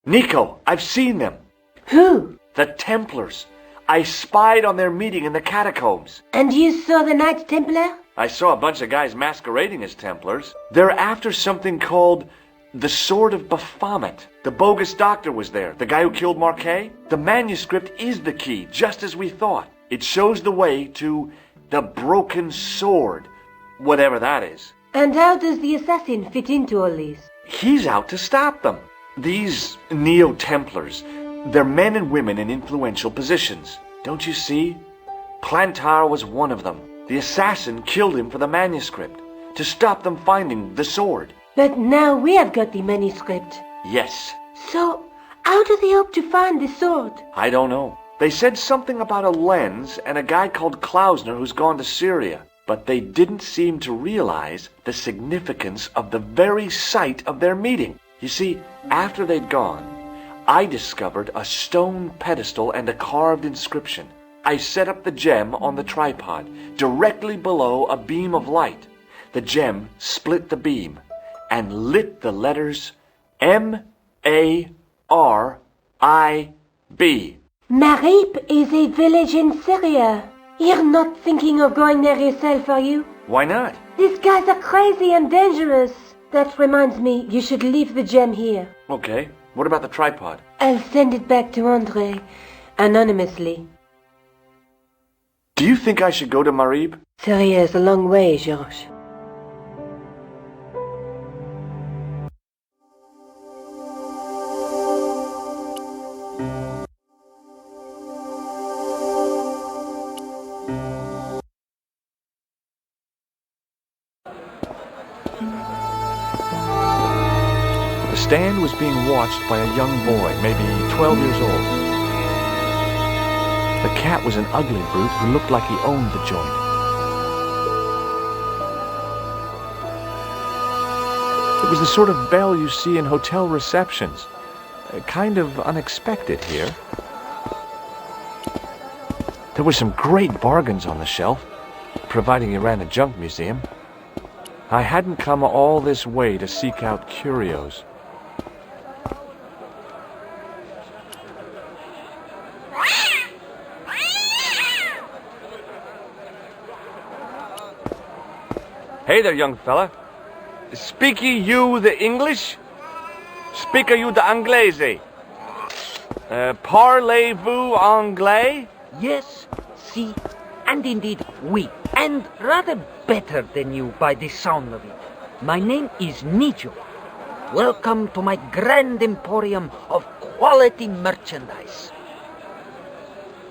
Nico, I've seen them. Who? The Templars. I spied on their meeting in the catacombs. And you saw the Knights Templar? I saw a bunch of guys masquerading as Templars. They're after something called the Sword of Baphomet. The bogus doctor was there, the guy who killed Marquet. The manuscript is the key, just as we thought. It shows the way to the broken sword, whatever that is. And how does the assassin fit into all this? He's out to stop them. These Neo-Templars, they're men and women in influential positions. Don't you see? Plantar was one of them. The assassin killed him for the manuscript, to stop them finding the sword. But now we have got the manuscript. Yes. So, how do they hope to find the sword? I don't know. They said something about a lens and a guy called Klausner who's gone to Syria. But they didn't seem to realize the significance of the very site of their meeting. You see, after they'd gone, I discovered a stone pedestal and a carved inscription. I set up the gem on the tripod, directly below a beam of light. The gem split the beam and lit the letters M-A-R-I-B. Marib is a village in Syria. You're not thinking of going there yourself, are you? Why not? These guys are crazy and dangerous. That reminds me, you should leave the gem here. Okay. What about the tripod? I'll send it back to Andre, anonymously. Do you think I should go to Marib? Syria is a long way, Georges. The stand was being watched by a young boy, maybe 12 years old. The cat was an ugly brute who looked like he owned the joint. It was the sort of bell you see in hotel receptions. Kind of unexpected here. There were some great bargains on the shelf, providing you ran a junk museum. I hadn't come all this way to seek out curios. Hey there, young fella. Speaky you the English? Speaker you the Anglais? Parlez-vous anglais? Yes, si, and indeed oui, and rather better than you by the sound of it. My name is Nijo. Welcome to my grand emporium of quality merchandise.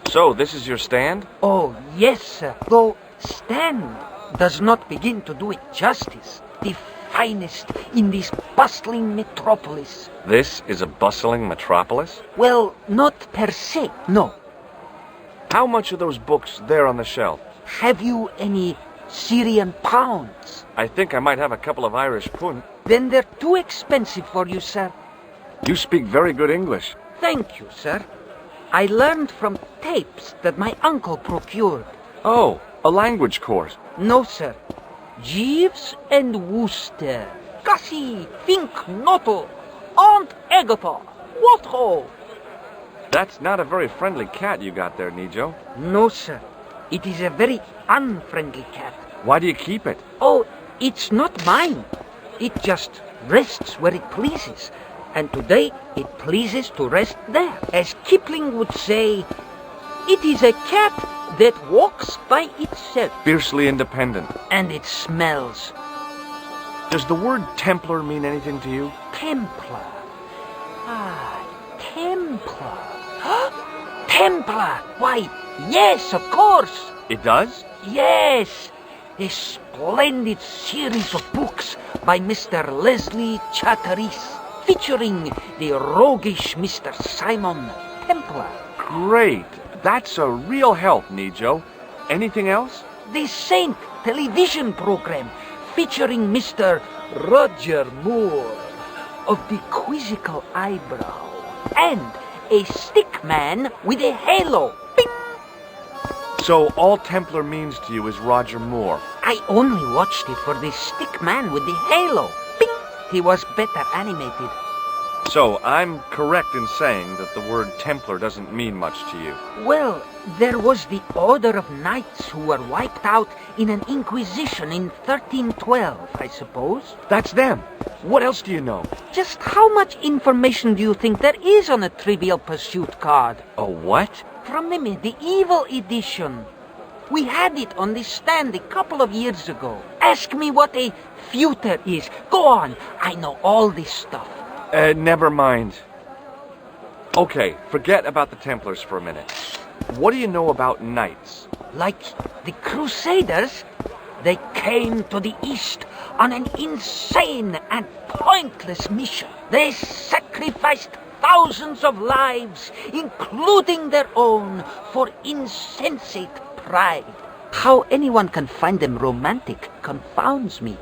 So, this is your stand? Oh, yes, sir. Though stand does not begin to do it justice. The finest in this bustling metropolis. This is a bustling metropolis? Well, not per se, no. How much are those books there on the shelf? Have you any Syrian pounds? I think I might have a couple of Irish pund. Then they're too expensive for you, sir. You speak very good English. Thank you, sir. I learned from tapes that my uncle procured. Oh, a language course. No, sir. Jeeves and Wooster. Gussie, Fink, Noto, Aunt Agatha. What ho? That's not a very friendly cat you got there, Nijo. No, sir. It is a very unfriendly cat. Why do you keep it? Oh, it's not mine. It just rests where it pleases. And today it pleases to rest there. As Kipling would say, it is a cat that walks by itself. Fiercely independent. And it smells. Does the word Templar mean anything to you? Templar. Ah, Templar. Templar! Why, yes, of course. It does? Yes. A splendid series of books by Mr. Leslie Chatteris, featuring the roguish Mr. Simon Templar. Great. That's a real help, Nijo. Anything else? The Saint television program, featuring Mr. Roger Moore of the quizzical eyebrow, and a stick man with a halo. Bing! So all Templar means to you is Roger Moore. I only watched it for the stick man with the halo. Bing! He was better animated. So, I'm correct in saying that the word Templar doesn't mean much to you. Well, there was the Order of Knights who were wiped out in an Inquisition in 1312, I suppose. That's them. What else do you know? Just how much information do you think there is on a Trivial Pursuit card? A what? From the medieval edition. We had it on the stand a couple of years ago. Ask me what a feuter is. Go on, I know all this stuff. Never mind. Okay, forget about the Templars for a minute. What do you know about knights? Like the Crusaders, they came to the East on an insane and pointless mission. They sacrificed thousands of lives, including their own, for insensate pride. How anyone can find them romantic confounds me.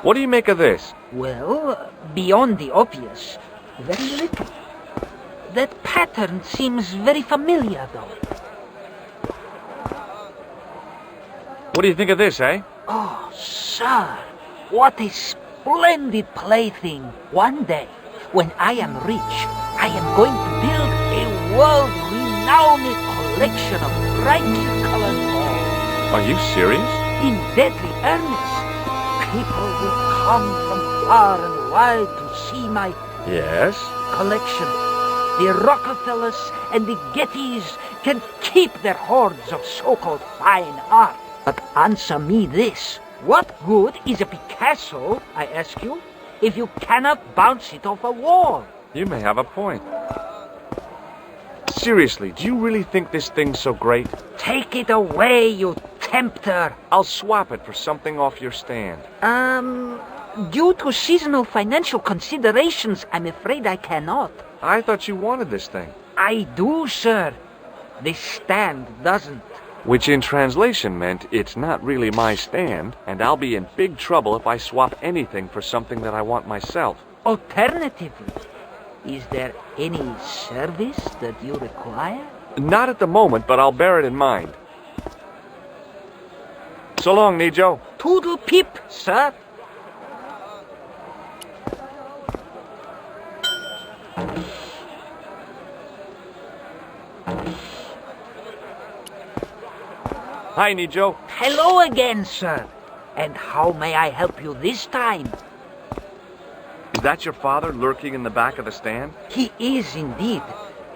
What do you make of this? Well, beyond the obvious, very little. That pattern seems very familiar, though. What do you think of this, eh? Oh, sir, what a splendid plaything. One day, when I am rich, I am going to build a world-renowned collection of brightly colored balls. Are you serious? In deadly earnest. People will come from far and wide to see my Yes? collection. The Rockefellers and the Gettys can keep their hoards of so-called fine art. But answer me this. What good is a Picasso, I ask you, if you cannot bounce it off a wall? You may have a point. Seriously, do you really think this thing's so great? Take it away, you tempter. I'll swap it for something off your stand. Due to seasonal financial considerations, I'm afraid I cannot. I thought you wanted this thing. I do, sir. The stand doesn't. Which in translation meant it's not really my stand, and I'll be in big trouble if I swap anything for something that I want myself. Alternatively, is there any service that you require? Not at the moment, but I'll bear it in mind. So long, Nijo. Toodle pip, sir. Hi, Nijo. Hello again, sir. And how may I help you this time? Is that your father lurking in the back of the stand? He is indeed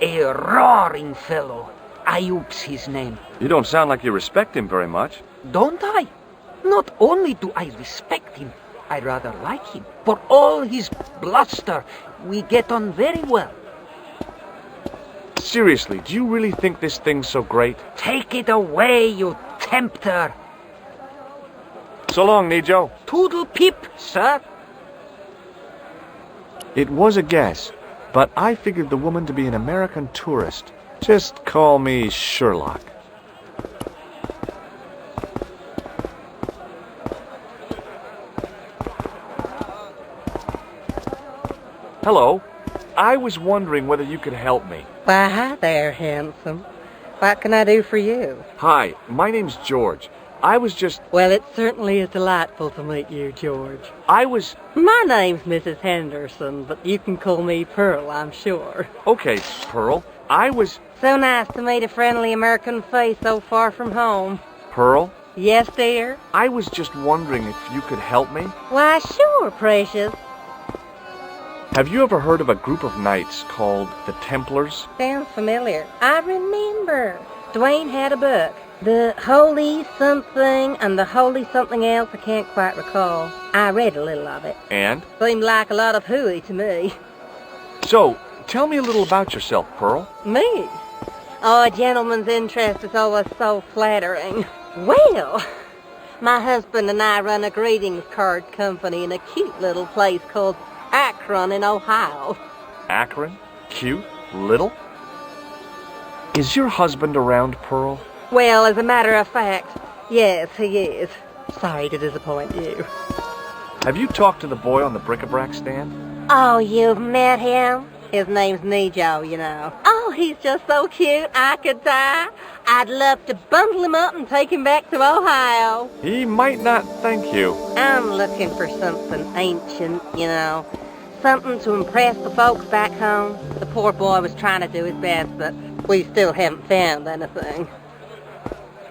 a roaring fellow. Ayub's his name. You don't sound like you respect him very much. Don't I? Not only do I respect him, I rather like him. For all his bluster, we get on very well. Seriously, do you really think this thing's so great? Take it away, you tempter. So long, Nijo. Toodle pip, sir. It was a guess, but I figured the woman to be an American tourist. Just call me Sherlock. Hello. I was wondering whether you could help me. Why, hi there, handsome. What can I do for you? Hi, my name's George. I was just... Well, it certainly is delightful to meet you, George. I was... My name's Mrs. Henderson, but you can call me Pearl, I'm sure. Okay, Pearl. I was... So nice to meet a friendly American face so far from home. Pearl? Yes, dear? I was just wondering if you could help me. Why, sure, precious. Have you ever heard of a group of knights called the Templars? Sounds familiar. I remember. Dwayne had a book. The Holy Something and the Holy Something Else, I can't quite recall. I read a little of it. And? Seemed like a lot of hooey to me. So, tell me a little about yourself, Pearl. Me? Oh, a gentleman's interest is always so flattering. Well, my husband and I run a greetings card company in a cute little place called Akron in Ohio. Akron? Cute? Little? Is your husband around, Pearl? Well, as a matter of fact, yes, he is. Sorry to disappoint you. Have you talked to the boy on the bric-a-brac stand? Oh, you've met him? His name's Nijo, you know. Oh, he's just so cute, I could die. I'd love to bundle him up and take him back to Ohio. He might not thank you. I'm looking for something ancient, you know. Something to impress the folks back home. The poor boy was trying to do his best, but we still haven't found anything.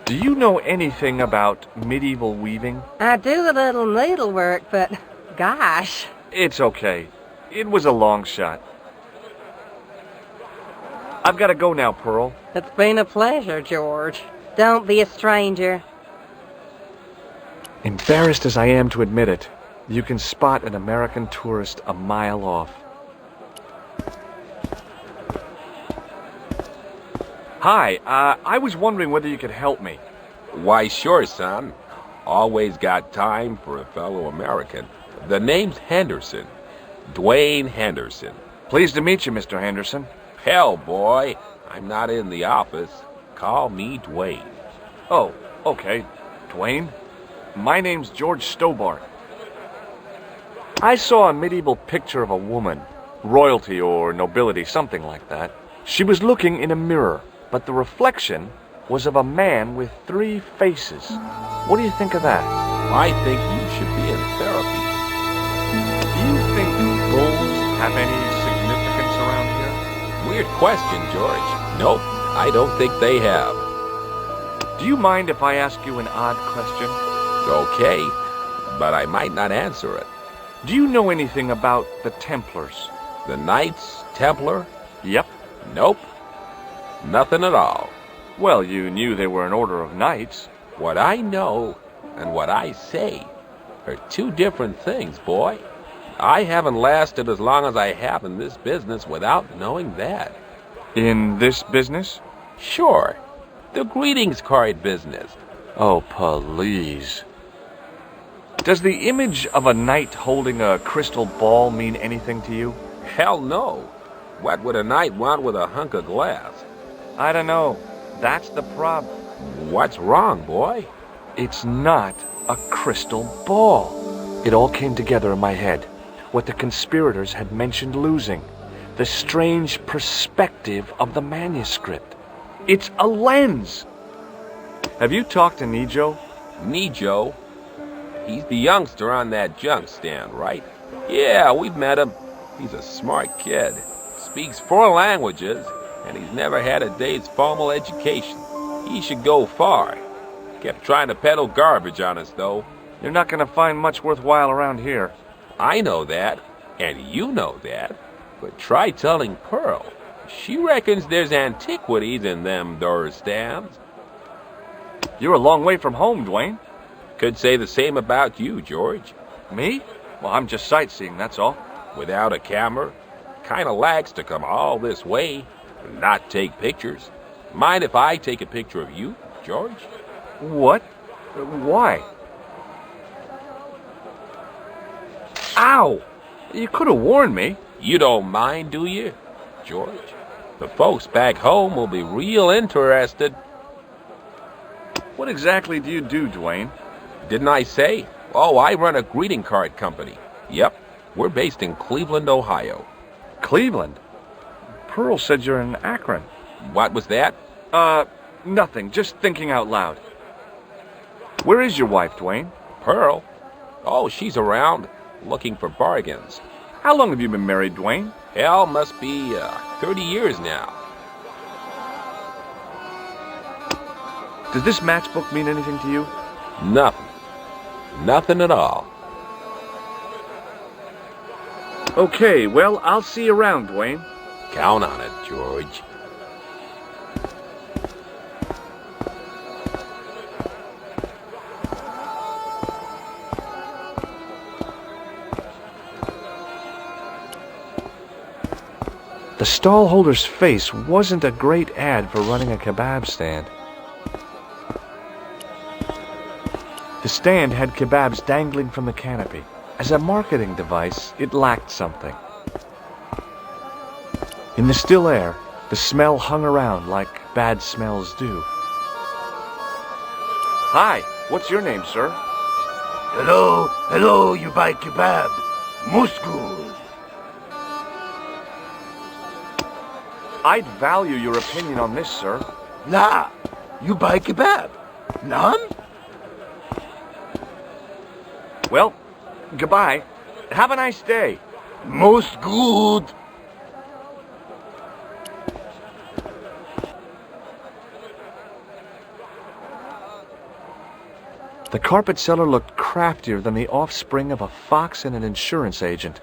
Do you know anything about medieval weaving? I do a little needlework, but gosh. It's okay. It was a long shot. I've got to go now, Pearl. It's been a pleasure, George. Don't be a stranger. Embarrassed as I am to admit it, you can spot an American tourist a mile off. Hi, I was wondering whether you could help me. Why, sure, son. Always got time for a fellow American. The name's Henderson. Dwayne Henderson. Pleased to meet you, Mr. Henderson. Hell, boy, I'm not in the office. Call me Dwayne. Oh, okay. Dwayne? My name's George Stobart. I saw a medieval picture of a woman, royalty or nobility, something like that. She was looking in a mirror, but the reflection was of a man with 3 faces. What do you think of that? I think you should be in therapy. Do you think bulls have any significance around here? Weird question, George. Nope, I don't think they have. Do you mind if I ask you an odd question? Okay, but I might not answer it. Do you know anything about the Templars? The Knights Templar? Yep. Nope. Nothing at all. Well, you knew they were an order of knights. What I know and what I say are 2 different things, boy. I haven't lasted as long as I have in this business without knowing that. In this business? Sure. The greetings card business. Oh, please. Does the image of a knight holding a crystal ball mean anything to you? Hell no. What would a knight want with a hunk of glass? I don't know. That's the problem. What's wrong, boy? It's not a crystal ball. It all came together in my head. What the conspirators had mentioned losing. The strange perspective of the manuscript. It's a lens. Have you talked to Nijo? Nijo? He's the youngster on that junk stand, right? Yeah, we've met him. He's a smart kid. Speaks 4 languages, and he's never had a day's formal education. He should go far. Kept trying to peddle garbage on us, though. You're not going to find much worthwhile around here. I know that, and you know that. But try telling Pearl. She reckons there's antiquities in them there stands. You're a long way from home, Dwayne. Could say the same about you, George. Me? Well, I'm just sightseeing, that's all. Without a camera, kinda lags to come all this way and not take pictures. Mind if I take a picture of you, George? What? Why? Ow! You could have warned me. You don't mind, do you, George? The folks back home will be real interested. What exactly do you do, Dwayne? Didn't I say? Oh, I run a greeting card company. Yep, we're based in Cleveland, Ohio. Cleveland? Pearl said you're in Akron. What was that? Nothing. Just thinking out loud. Where is your wife, Dwayne? Pearl? Oh, she's around, looking for bargains. How long have you been married, Dwayne? Hell, must be 30 years now. Does this matchbook mean anything to you? Nothing. Nothing at all. Okay, well, I'll see you around, Dwayne. Count on it, George. The stallholder's face wasn't a great ad for running a kebab stand. The stand had kebabs dangling from the canopy. As a marketing device, it lacked something. In the still air, the smell hung around like bad smells do. Hi, what's your name, sir? Hello, you buy kebab. Most good. I'd value your opinion on this, sir. Nah, you buy kebab. None? Well, goodbye. Have a nice day. Most good. The carpet seller looked craftier than the offspring of a fox and an insurance agent.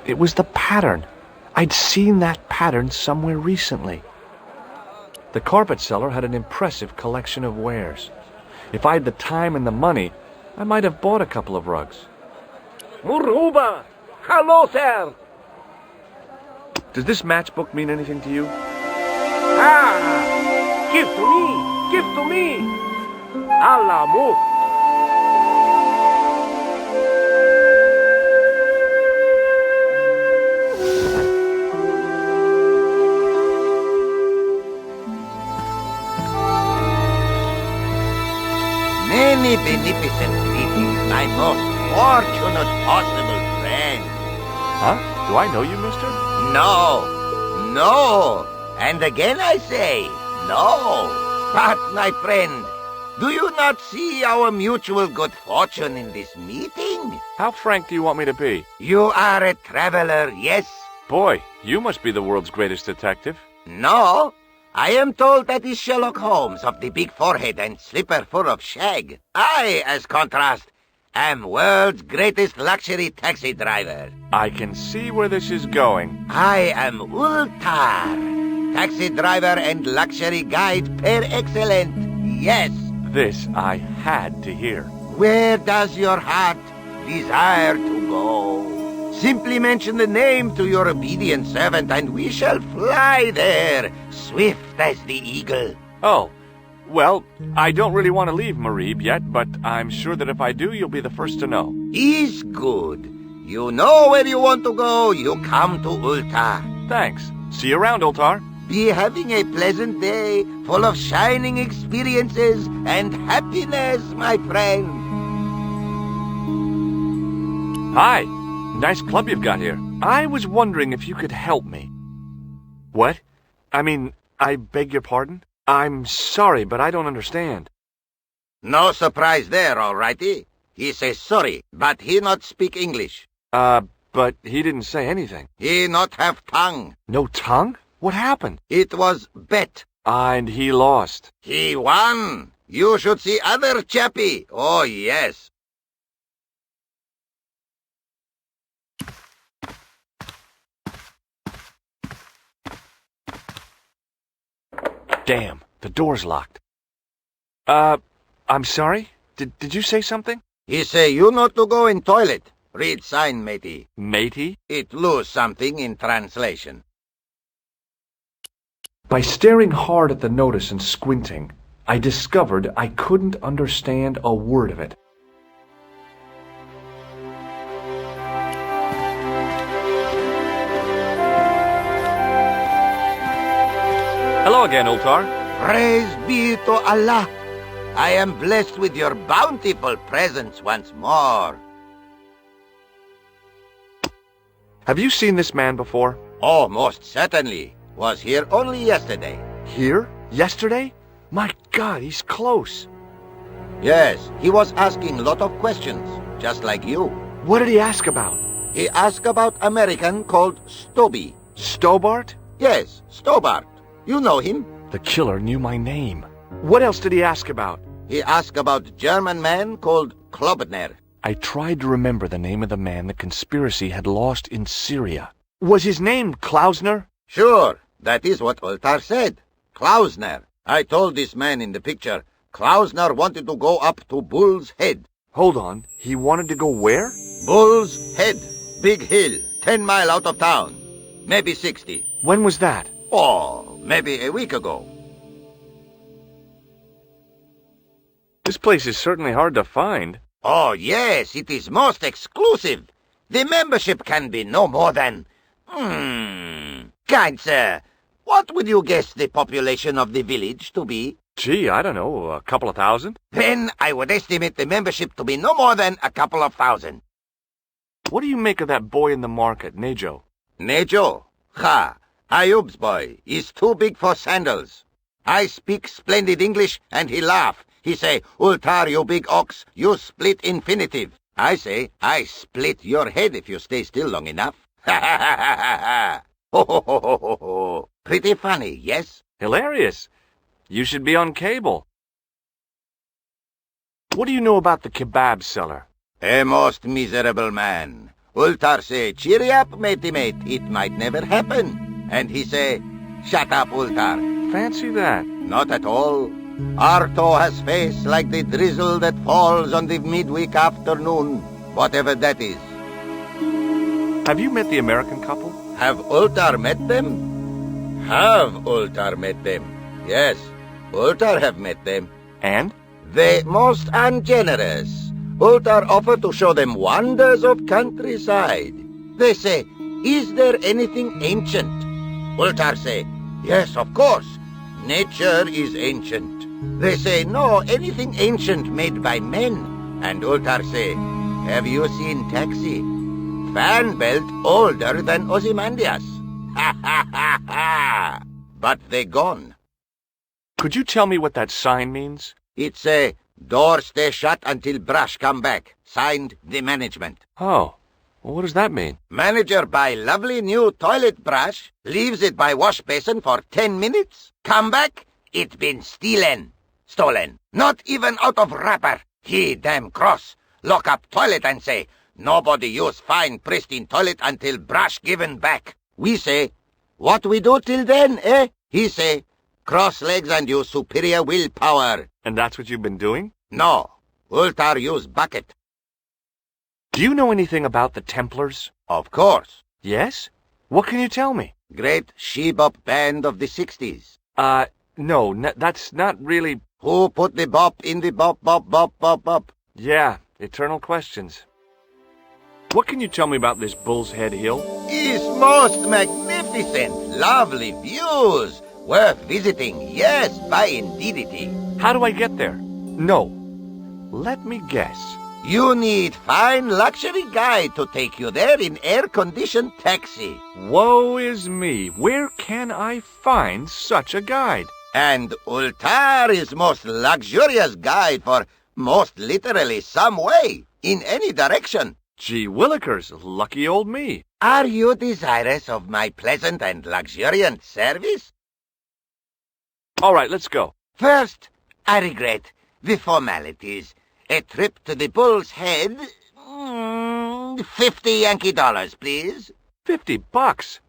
It was the pattern. I'd seen that pattern somewhere recently. The carpet seller had an impressive collection of wares. If I had the time and the money, I might have bought a couple of rugs. Muruba! Hello, sir! Does this matchbook mean anything to you? Ah! Give to me! Give to me! Allah move! Many beneficent greetings, my most fortunate possible friend. Huh? Do I know you, mister? No, no, and again I say, no. But, my friend, do you not see our mutual good fortune in this meeting? How frank do you want me to be? You are a traveler, yes? Boy, you must be the world's greatest detective. No, I am told that is Sherlock Holmes of the big forehead and slipper full of shag. I, as contrast, am world's greatest luxury taxi driver. I can see where this is going. I am Ultar, taxi driver and luxury guide per excellence. Yes. This I had to hear. Where does your heart desire to go? Simply mention the name to your obedient servant, and we shall fly there, swift as the eagle. Oh, well, I don't really want to leave Marib yet, but I'm sure that if I do, you'll be the first to know. Is good. You know where you want to go, you come to Ultar. Thanks. See you around, Ultar. Be having a pleasant day, full of shining experiences and happiness, my friend. Hi. Nice club you've got here. I was wondering if you could help me. What? I beg your pardon? I'm sorry, but I don't understand. No surprise there, all righty. He says sorry, but he not speak English. But he didn't say anything. He not have tongue. No tongue? What happened? It was bet. And he lost. He won. You should see other chappie. Oh, yes. Damn, the door's locked. I'm sorry? Did you say something? He say you not to go in toilet. Read sign, matey. Matey? It lose something in translation. By staring hard at the notice and squinting, I discovered I couldn't understand a word of it. Hello again, Ultar. Praise be to Allah. I am blessed with your bountiful presence once more. Have you seen this man before? Oh, most certainly. Was here only yesterday. Here? Yesterday? My God, he's close. Yes, he was asking lot of questions, just like you. What did he ask about? He asked about American called Stoby. Stobart? Yes, Stobart. You know him. The killer knew my name. What else did he ask about? He asked about German man called Klobner. I tried to remember the name of the man the conspiracy had lost in Syria. Was his name Klausner? Sure, that is what Ultar said. Klausner. I told this man in the picture, Klausner wanted to go up to Bull's Head. Hold on, he wanted to go where? Bull's Head. Big hill, 10 miles out of town. Maybe 60. When was that? Oh, maybe a week ago. This place is certainly hard to find. Oh, yes, it is most exclusive. The membership can be no more than... Kind sir, what would you guess the population of the village to be? Gee, I don't know, a couple of thousand? Then I would estimate the membership to be no more than a couple of thousand. What do you make of that boy in the market, Nejo? Nejo? Ha! Ayub's boy is too big for sandals. I speak splendid English, and he laugh. He say, Ultar, you big ox, you split infinitive. I say, I split your head if you stay still long enough. Ha ha ha ha ha ha! Ho ho ho ho ho ho! Pretty funny, yes? Hilarious. You should be on cable. What do you know about the kebab seller? A most miserable man. Ultar say, cheery up, matey mate, it might never happen. And he say, shut up, Ultar. Fancy that. Not at all. Arto has face like the drizzle that falls on the midweek afternoon, whatever that is. Have you met the American couple? Have Ultar met them? Have Ultar met them? Yes, Ultar have met them. And? They most ungenerous. Ultar offer to show them wonders of countryside. They say, is there anything ancient? Ultar say, yes, of course. Nature is ancient. They say, no, anything ancient made by men. And Ultar say, have you seen Taxi? Fan belt older than Ozymandias. Ha ha ha ha! But they gone. Could you tell me what that sign means? It's a door stay shut until brush come back. Signed, the management. Oh, well, what does that mean? Manager buy lovely new toilet brush, leaves it by wash basin for 10 minutes. Come back, it been stolen. Not even out of wrapper. He damn cross. Lock up toilet and say, nobody use fine pristine toilet until brush given back. We say, what we do till then, eh? He say, cross legs and use superior willpower. And that's what you've been doing? No, Ultar use bucket. Do you know anything about the Templars? Of course. Yes? What can you tell me? Great she-bop band of the 60s. No, that's not really... Who put the bop in the bop, bop, bop, bop, bop? Yeah, eternal questions. What can you tell me about this Bull's Head Hill? Is most magnificent, lovely views, worth visiting, yes, by indeedity. How do I get there? No. Let me guess. You need fine luxury guide to take you there in air-conditioned taxi. Woe is me. Where can I find such a guide? And Ultar is most luxurious guide for most literally some way, in any direction. Gee willikers, lucky old me. Are you desirous of my pleasant and luxuriant service? All right, let's go. First, I regret the formalities. A trip to the Bull's Head, 50 Yankee dollars, please. $50?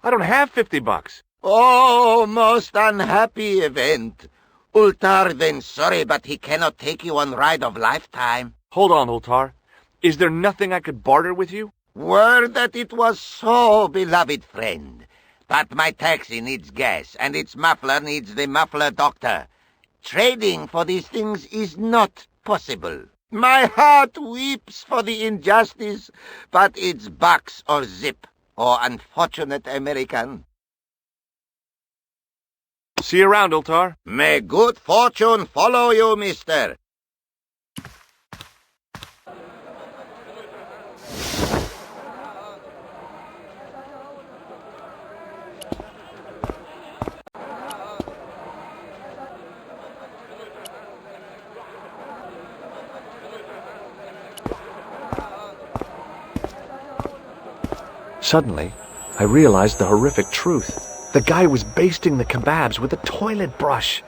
I don't have $50. Oh, most unhappy event. Ultar then sorry, but he cannot take you on ride of lifetime. Hold on, Ultar. Is there nothing I could barter with you? Word that it was so, beloved friend. But my taxi needs gas, and its muffler needs the muffler doctor. Trading for these things is not possible. My heart weeps for the injustice, but it's bucks or zip, or unfortunate American. See you around, Ultar. May good fortune follow you, mister. Suddenly, I realized the horrific truth. The guy was basting the kebabs with a toilet brush.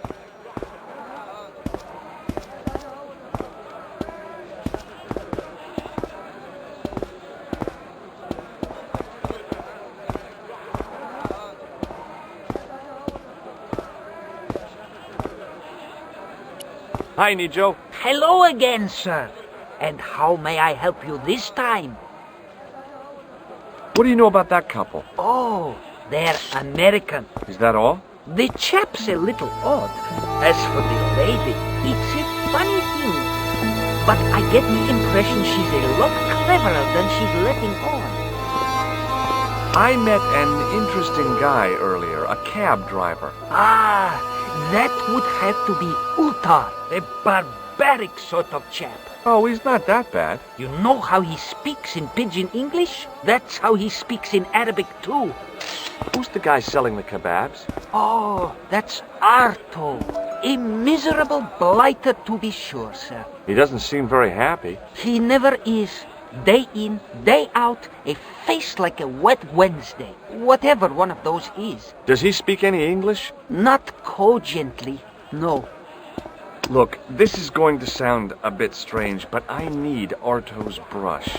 Hi, Nijo. Hello again, sir. And how may I help you this time? What do you know about that couple? Oh, they're American. Is that all? The chap's a little odd. As for the lady, it's a funny thing. But I get the impression she's a lot cleverer than she's letting on. I met an interesting guy earlier, a cab driver. Ah, that would have to be Utar, a barbaric sort of chap. Oh, he's not that bad. You know how he speaks in pidgin English? That's how he speaks in Arabic too. Who's the guy selling the kebabs? Oh, that's Arto. A miserable blighter to be sure, sir. He doesn't seem very happy. He never is. Day in, day out, a face like a wet Wednesday. Whatever one of those is. Does he speak any English? Not cogently, no. Look, this is going to sound a bit strange, but I need Arto's brush.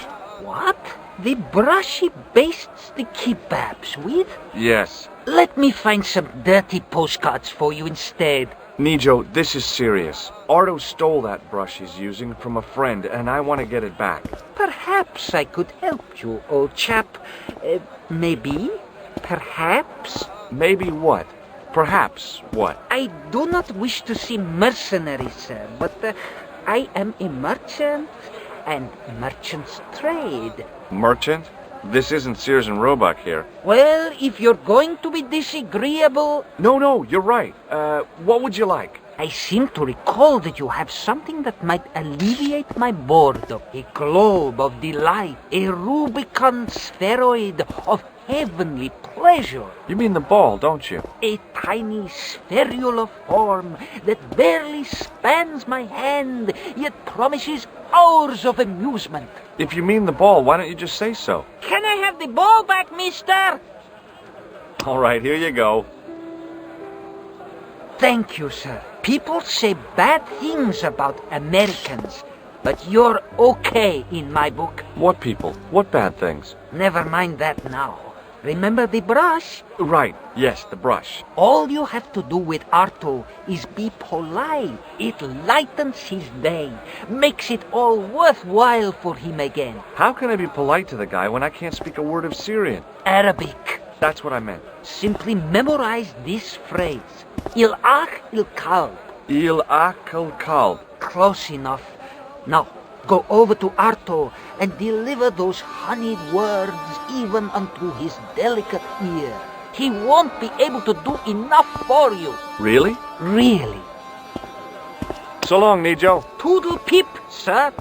What? The brush he bastes the kebabs with? Yes. Let me find some dirty postcards for you instead. Nijo, this is serious. Arto stole that brush he's using from a friend, and I want to get it back. Perhaps I could help you, old chap. Maybe? Perhaps? Maybe what? Perhaps what? I do not wish to seem mercenary, sir, but I am a merchant, and merchants trade. Merchant? This isn't Sears and Roebuck here. Well, if you're going to be disagreeable... No, you're right. What would you like? I seem to recall that you have something that might alleviate my boredom. A globe of delight, a Rubicon spheroid of heavenly pleasure. You mean the ball, don't you? A tiny spherular form that barely spans my hand, yet promises hours of amusement. If you mean the ball, why don't you just say so? Can I have the ball back, mister? All right, here you go. Thank you, sir. People say bad things about Americans, but you're okay in my book. What people? What bad things? Never mind that now. Remember the brush? Right, yes, the brush. All you have to do with Arto is be polite. It lightens his day, makes it all worthwhile for him again. How can I be polite to the guy when I can't speak a word of Syrian? Arabic. That's what I meant. Simply memorize this phrase. Il-ach il-kalb. Il-akal kalb. Close enough. Now, go over to Arto and deliver those honeyed words even unto his delicate ear. He won't be able to do enough for you. Really? Really. So long, Nijo. Toodle pip, sir.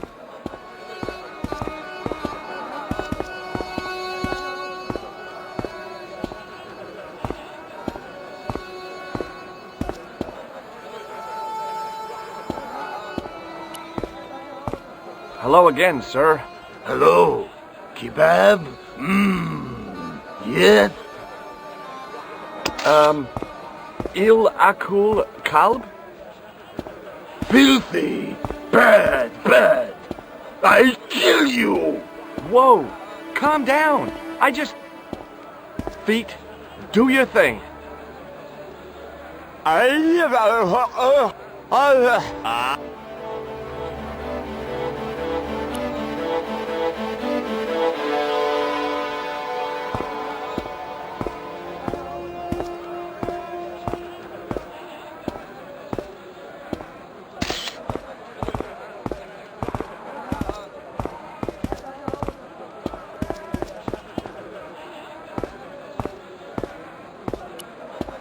Hello again, sir. Hello. Kebab? Yet? Il-akul kalb? Filthy. Bad. I'll kill you. Whoa, calm down. Feet, do your thing.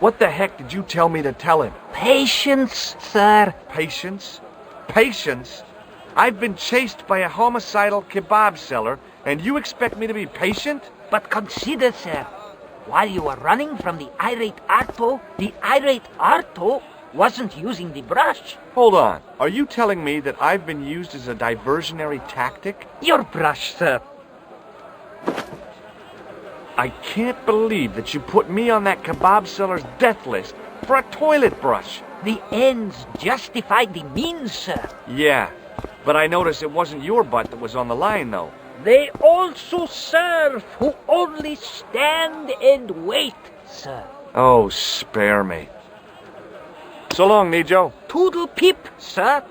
What the heck did you tell me to tell him? Patience, sir. Patience? Patience? I've been chased by a homicidal kebab seller, and you expect me to be patient? But consider, sir, while you were running from the irate Arto wasn't using the brush. Hold on. Are you telling me that I've been used as a diversionary tactic? Your brush, sir. I can't believe that you put me on that kebab seller's death list for a toilet brush. The ends justify the means, sir. Yeah, but I noticed it wasn't your butt that was on the line, though. They also serve who only stand and wait, sir. Oh, spare me. So long, Nijo. Toodle pip, sir.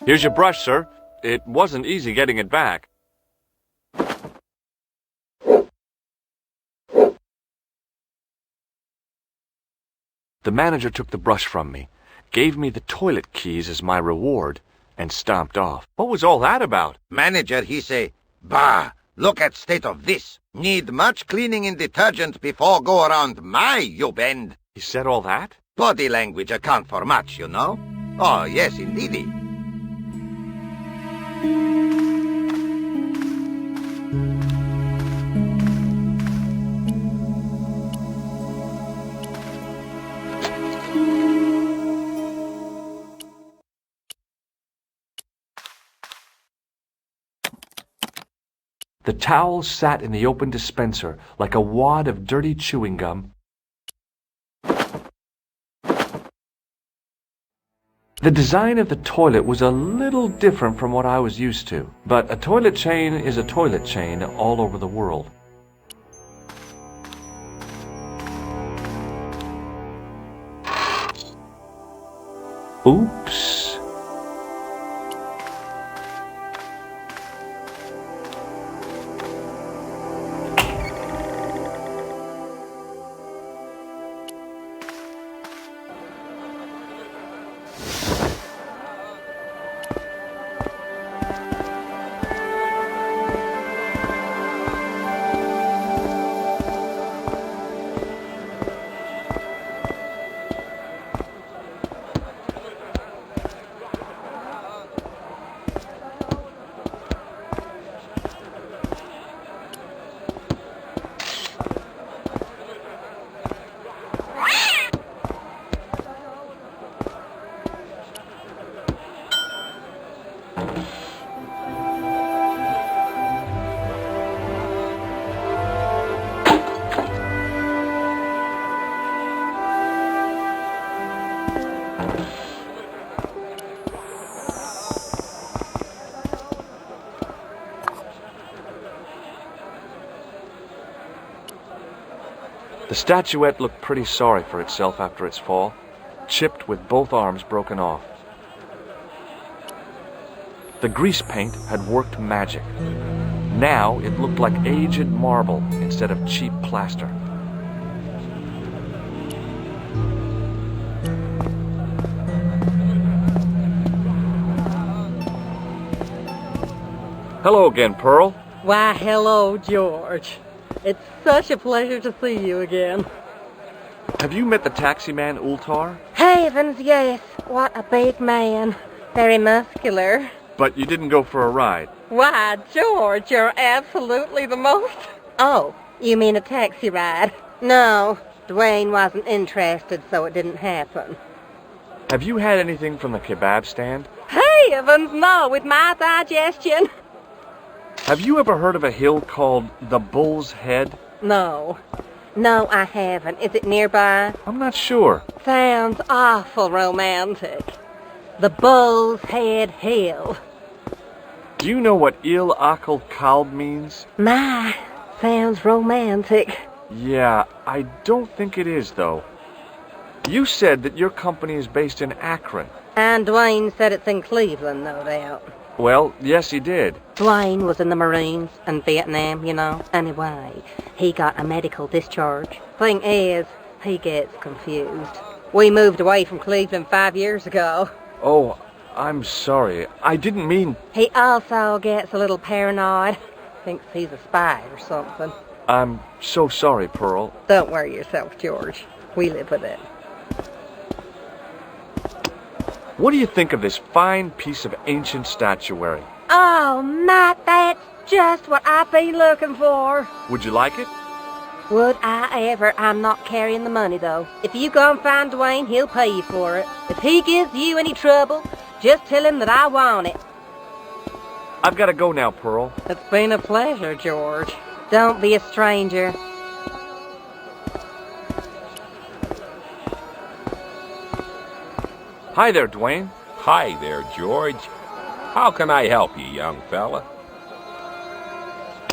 Here's your brush, sir. It wasn't easy getting it back. The manager took the brush from me, gave me the toilet keys as my reward, and stomped off. What was all that about? Manager, he say, "Bah, look at state of this. Need much cleaning and detergent before go around my, you bend." He said all that? Body language account for much, you know. Oh, yes, indeedy. The towel sat in the open dispenser like a wad of dirty chewing gum. The design of the toilet was a little different from what I was used to, but a toilet chain is a toilet chain all over the world. Oops. The statuette looked pretty sorry for itself after its fall, chipped with both arms broken off. The grease paint had worked magic. Now it looked like aged marble instead of cheap plaster. Hello again, Pearl. Why, hello, George. It's such a pleasure to see you again. Have you met the taxi man, Ultar? Heavens, yes. What a big man. Very muscular. But you didn't go for a ride. Why, George, you're absolutely the most... Oh, you mean a taxi ride? No, Dwayne wasn't interested, so it didn't happen. Have you had anything from the kebab stand? Heavens, no, with my digestion. Have you ever heard of a hill called the Bull's Head? No. No, I haven't. Is it nearby? I'm not sure. Sounds awful romantic. The Bull's Head Hill. Do you know what Il Akal Kalb means? My, sounds romantic. Yeah, I don't think it is, though. You said that your company is based in Akron. And Dwayne said it's in Cleveland, no doubt. Well, yes, he did. Dwayne was in the Marines in Vietnam, you know. Anyway, he got a medical discharge. Thing is, he gets confused. We moved away from Cleveland 5 years ago. Oh, I'm sorry. I didn't mean... He also gets a little paranoid. Thinks he's a spy or something. I'm so sorry, Pearl. Don't worry yourself, George. We live with it. What do you think of this fine piece of ancient statuary? Oh, Matt, that's just what I've been looking for. Would you like it? Would I ever? I'm not carrying the money, though. If you go and find Dwayne, he'll pay you for it. If he gives you any trouble, just tell him that I want it. I've got to go now, Pearl. It's been a pleasure, George. Don't be a stranger. Hi there, Dwayne. Hi there, George. How can I help you, young fella?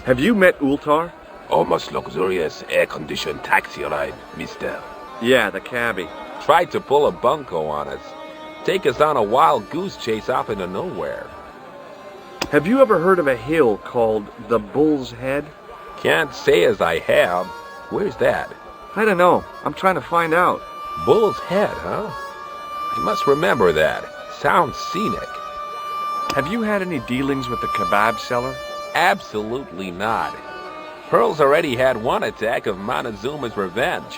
Have you met Ultar? Almost luxurious air-conditioned taxi ride, mister. Yeah, the cabbie. Tried to pull a bunco on us. take us on a wild goose chase off into nowhere. Have you ever heard of a hill called the Bull's Head? Can't say as I have. Where's that? I don't know. I'm trying to find out. Bull's Head, huh? I must remember that. Sounds scenic. Have you had any dealings with the kebab seller? Absolutely not. Pearl's already had one attack of Montezuma's revenge.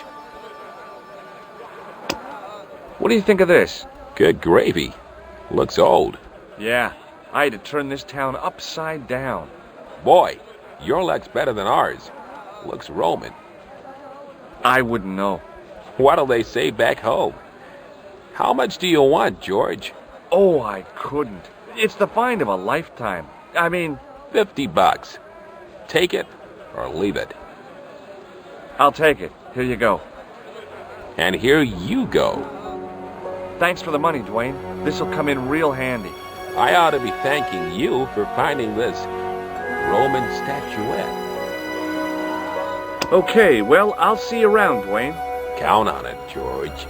What do you think of this? Good gravy. Looks old. Yeah, I had to turn this town upside down. Boy, your luck's better than ours. Looks Roman. I wouldn't know. What'll they say back home? How much do you want, George? Oh, I couldn't. It's the find of a lifetime. I mean... $50. Take it or leave it. I'll take it. Here you go. And here you go. Thanks for the money, Dwayne. This'll come in real handy. I ought to be thanking you for finding this Roman statuette. Okay, well, I'll see you around, Dwayne. Count on it, George.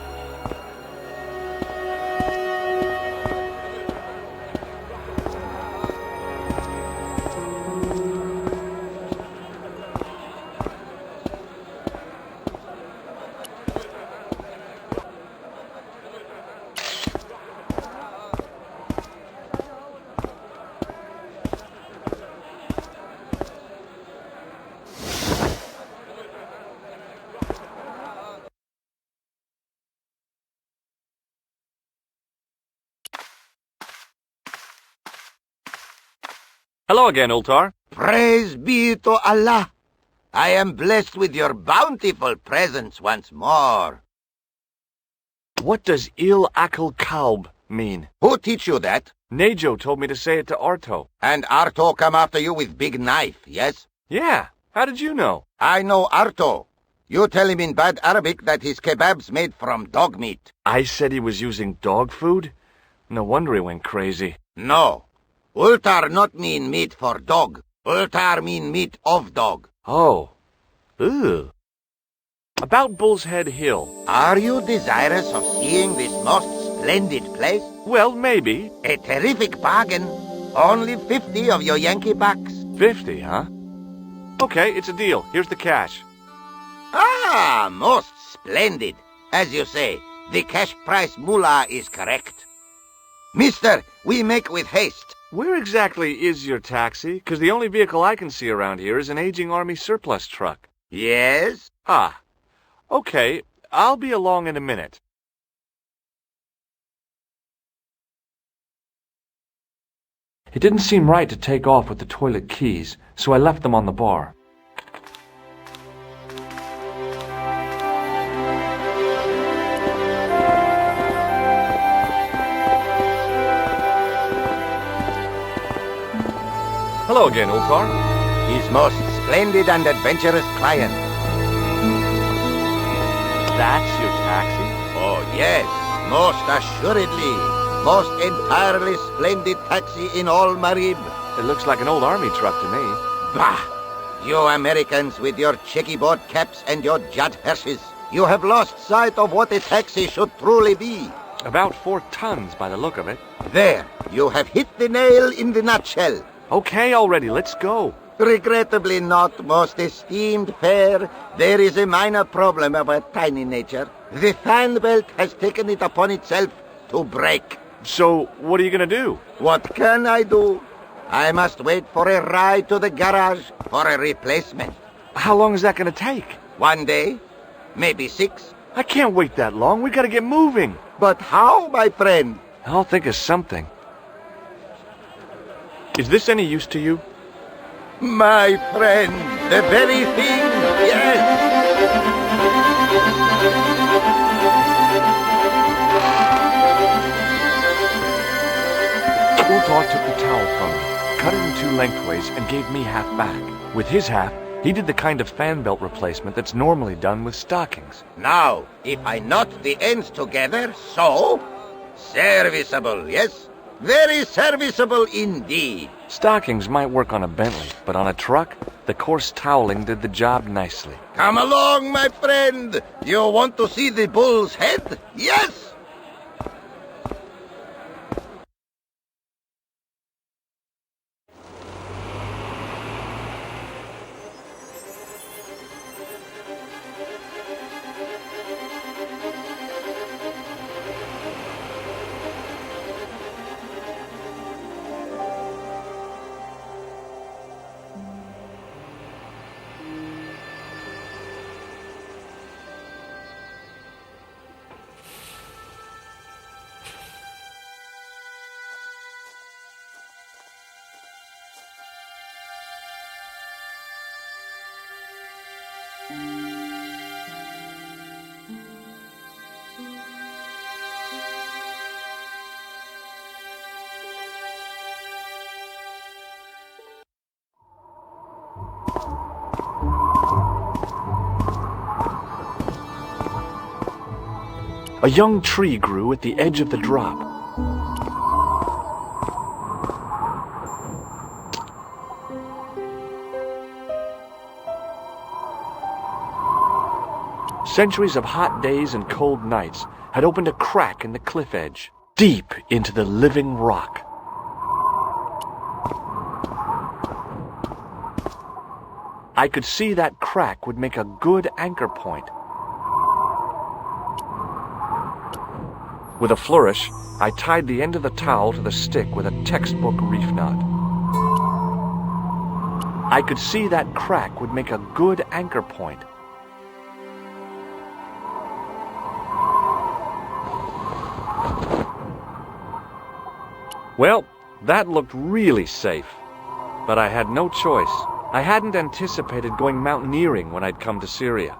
Hello again, Ultar. Praise be to Allah. I am blessed with your bountiful presence once more. What does Il Akal Kalb mean? Who teach you that? Nejo told me to say it to Arto. And Arto come after you with big knife, yes? Yeah, how did you know? I know Arto. You tell him in bad Arabic that his kebab's made from dog meat. I said he was using dog food? No wonder he went crazy. No. Ultar not mean meat for dog. Ultar mean meat of dog. Oh. Ugh. About Bull's Head Hill. Are you desirous of seeing this most splendid place? Well, maybe. A terrific bargain. Only 50 of your Yankee bucks. 50, huh? Okay, it's a deal. Here's the cash. Ah, most splendid. As you say, the cash price mullah is correct. Mister, we make with haste. Where exactly is your taxi? Because the only vehicle I can see around here is an aging Army surplus truck. Yes? Ah. Okay, I'll be along in a minute. It didn't seem right to take off with the toilet keys, so I left them on the bar. Hello again, Ultar. His most splendid and adventurous client. That's your taxi? Oh, yes, most assuredly. Most entirely splendid taxi in all Marib. It looks like an old army truck to me. Bah! You Americans with your checkerboard caps and your Judd Hershes. You have lost sight of what a taxi should truly be. About 4 tons by the look of it. There, you have hit the nail in the nutshell. Okay, already, let's go. Regrettably not, most esteemed fair. There is a minor problem of a tiny nature. The fan belt has taken it upon itself to break. So, what are you going to do? What can I do? I must wait for a ride to the garage for a replacement. How long is that going to take? 1 day, maybe 6. I can't wait that long. We got to get moving. But how, my friend? I'll think of something. Is this any use to you? My friend, the very thing, yes. Ultar took the towel from me, cut it in 2 lengthways, and gave me half back. With his half, he did the kind of fan belt replacement that's normally done with stockings. Now, if I knot the ends together, so... Serviceable, yes? Very serviceable indeed. Stockings might work on a Bentley, but on a truck, the coarse toweling did the job nicely. Come along, my friend. Do you want to see the bull's head? Yes? A young tree grew at the edge of the drop. Centuries of hot days and cold nights had opened a crack in the cliff edge, deep into the living rock. I could see that crack would make a good anchor point. With a flourish, I tied the end of the towel to the stick with a textbook reef knot. I could see that crack would make a good anchor point. Well, that looked really safe, but I had no choice. I hadn't anticipated going mountaineering when I'd come to Syria.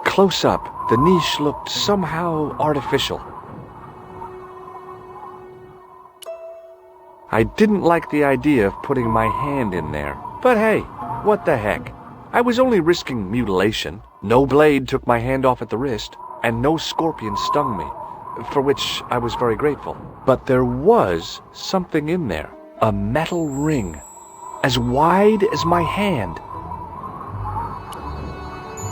Close up, the niche looked somehow artificial. I didn't like the idea of putting my hand in there, but hey, what the heck? I was only risking mutilation. No blade took my hand off at the wrist, and no scorpion stung me, for which I was very grateful. But there was something in there, a metal ring, as wide as my hand.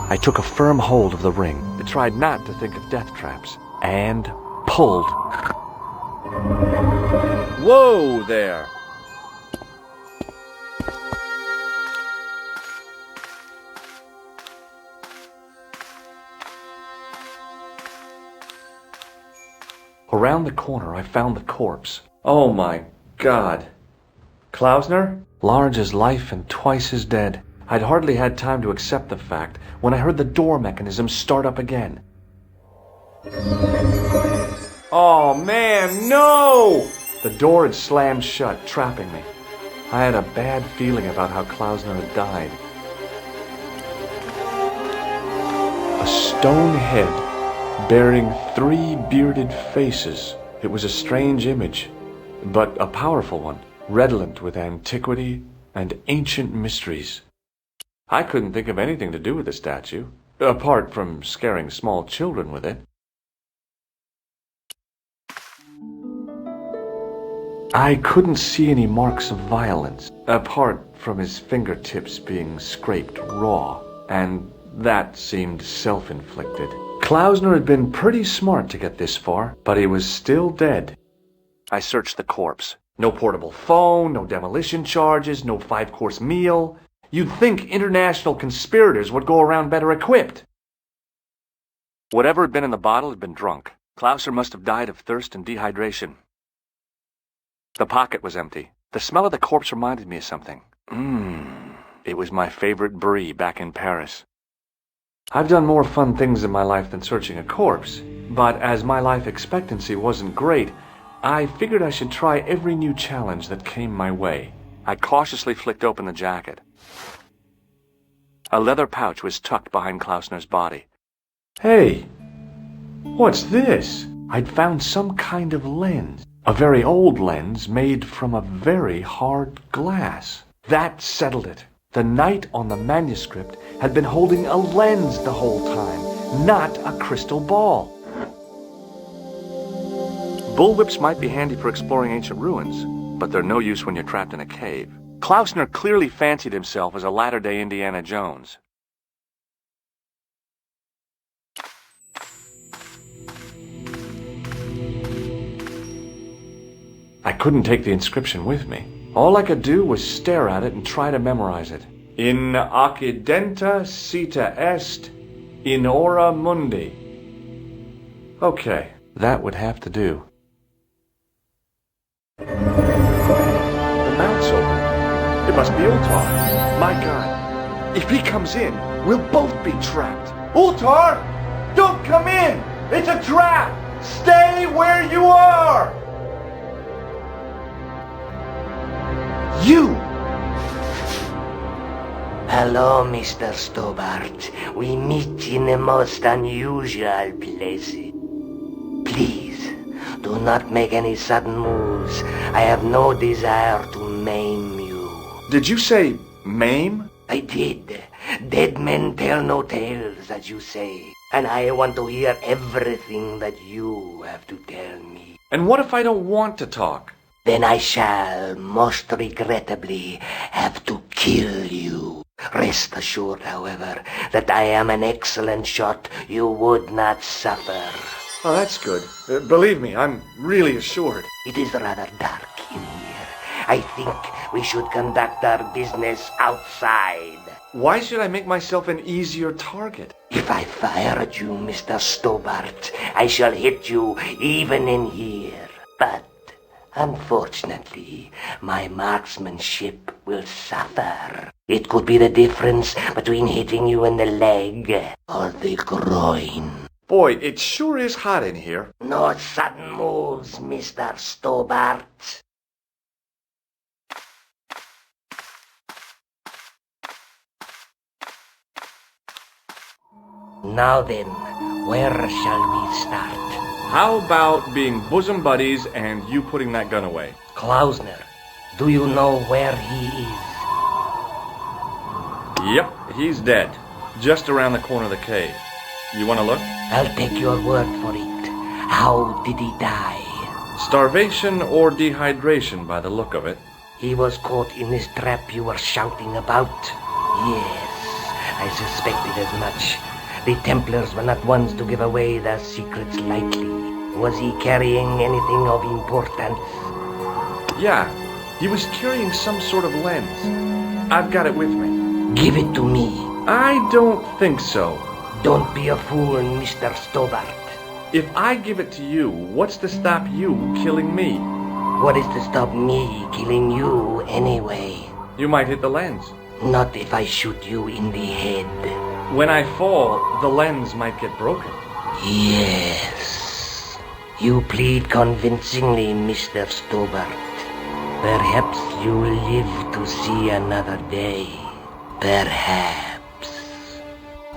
I took a firm hold of the ring, but tried not to think of death traps, and pulled. Whoa there! Around the corner, I found the corpse. Oh my God. Klausner? Large as life and twice as dead. I'd hardly had time to accept the fact when I heard the door mechanism start up again. Oh man, no! The door had slammed shut, trapping me. I had a bad feeling about how Klausner had died. A stone head bearing 3 bearded faces. It was a strange image, but a powerful one, redolent with antiquity and ancient mysteries. I couldn't think of anything to do with the statue, apart from scaring small children with it. I couldn't see any marks of violence, apart from his fingertips being scraped raw, and that seemed self-inflicted. Klausner had been pretty smart to get this far, but he was still dead. I searched the corpse. No portable phone, no demolition charges, no 5-course meal. You'd think international conspirators would go around better equipped. Whatever had been in the bottle had been drunk. Klausner must have died of thirst and dehydration. The pocket was empty. The smell of the corpse reminded me of something. It was my favorite brie back in Paris. I've done more fun things in my life than searching a corpse, but as my life expectancy wasn't great, I figured I should try every new challenge that came my way. I cautiously flicked open the jacket. A leather pouch was tucked behind Klausner's body. Hey, what's this? I'd found some kind of lens. A very old lens made from a very hard glass. That settled it. The knight on the manuscript had been holding a lens the whole time, not a crystal ball. Bullwhips might be handy for exploring ancient ruins, but they're no use when you're trapped in a cave. Klausner clearly fancied himself as a latter-day Indiana Jones. I couldn't take the inscription with me. All I could do was stare at it and try to memorize it. In occidenta sita est, in ora mundi. Okay, that would have to do. The must be Ultar. My God. If he comes in, we'll both be trapped. Ultar! Don't come in! It's a trap! Stay where you are! You! Hello, Mr. Stobart. We meet in the most unusual places. Please, do not make any sudden moves. I have no desire to maim you. Did you say maim? I did. Dead men tell no tales, as you say. And I want to hear everything that you have to tell me. And what if I don't want to talk? Then I shall, most regrettably, have to kill you. Rest assured, however, that I am an excellent shot. You would not suffer. Oh, that's good. Believe me, I'm really assured. It is rather dark in here. I think we should conduct our business outside. Why should I make myself an easier target? If I fire at you, Mr. Stobart, I shall hit you even in here. But, unfortunately, my marksmanship will suffer. It could be the difference between hitting you in the leg or the groin. Boy, it sure is hot in here. No sudden moves, Mr. Stobart. Now then, where shall we start? How about being bosom buddies and you putting that gun away? Klausner, do you know where he is? Yep, he's dead. Just around the corner of the cave. You want to look? I'll take your word for it. How did he die? Starvation or dehydration by the look of it. He was caught in this trap you were shouting about? Yes, I suspected as much. The Templars were not ones to give away their secrets lightly. Was he carrying anything of importance? Yeah, he was carrying some sort of lens. I've got it with me. Give it to me. I don't think so. Don't be a fool, Mr. Stobart. If I give it to you, what's to stop you killing me? What is to stop me killing you anyway? You might hit the lens. Not if I shoot you in the head. When I fall, the lens might get broken. Yes. You plead convincingly, Mr. Stobart. Perhaps you'll live to see another day. Perhaps.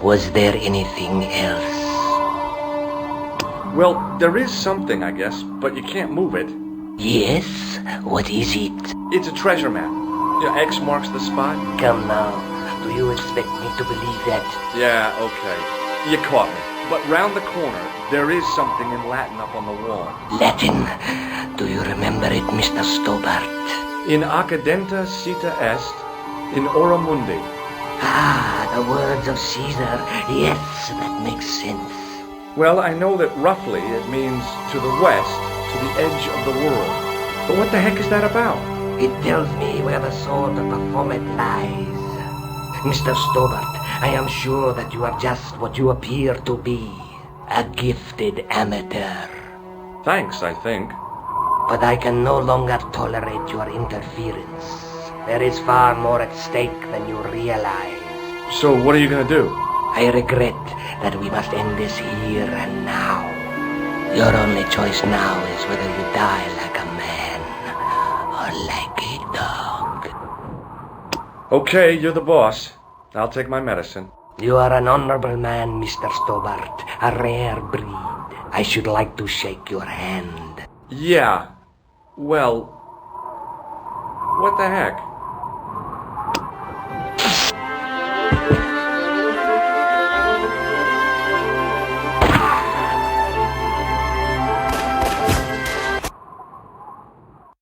Was there anything else? Well, there is something, I guess, but you can't move it. Yes? What is it? It's a treasure map. X marks the spot. Come now. Do you expect me to believe that? Yeah, okay. You caught me. But round the corner, there is something in Latin up on the wall. Latin? Do you remember it, Mr. Stobart? In accidenta cita est, in ora mundi. Ah, the words of Caesar. Yes, that makes sense. Well, I know that roughly it means to the west, to the edge of the world. But what the heck is that about? It tells me where the sword of Baphomet lies. Mr. Stobart, I am sure that you are just what you appear to be. A gifted amateur. Thanks, I think. But I can no longer tolerate your interference. There is far more at stake than you realize. So what are you going to do? I regret that we must end this here and now. Your only choice now is whether you die like a man or like a dog. Okay, you're the boss. I'll take my medicine. You are an honorable man, Mr. Stobart. A rare breed. I should like to shake your hand. Yeah. Well, what the heck?